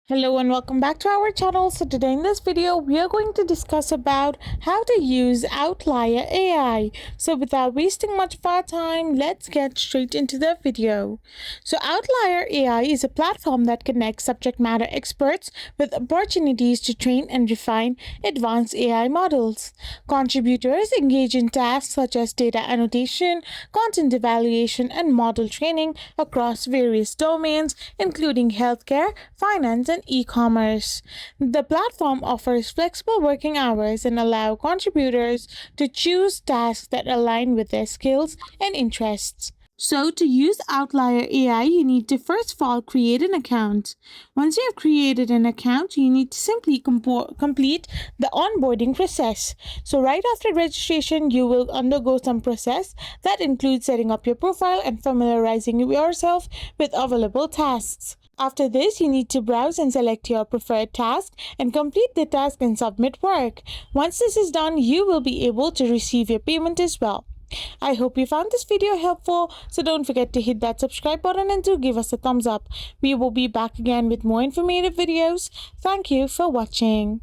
Hello and welcome back to our channel. So today in this video we are going to discuss about how to use Outlier AI. So without wasting much of our time, let's get straight into the video. So Outlier AI is a platform that connects subject matter experts with opportunities to train and refine advanced AI models. Contributors engage in tasks such as data annotation, content evaluation, and model training across various domains including healthcare, finance, and e-commerce. The platform offers flexible working hours and allow contributors to choose tasks that align with their skills and interests. So to use Outlier AI, you need to first of all create an account. Once you have created an account, you need to simply complete the onboarding process. So right after registration, you will undergo some process that includes setting up your profile and familiarizing yourself with available tasks. After this, you need to browse and select your preferred task and complete the task and submit work. Once this is done, you will be able to receive your payment as well. I hope you found this video helpful, so don't forget to hit that subscribe button and to give us a thumbs up. We will be back again with more informative videos. Thank you for watching.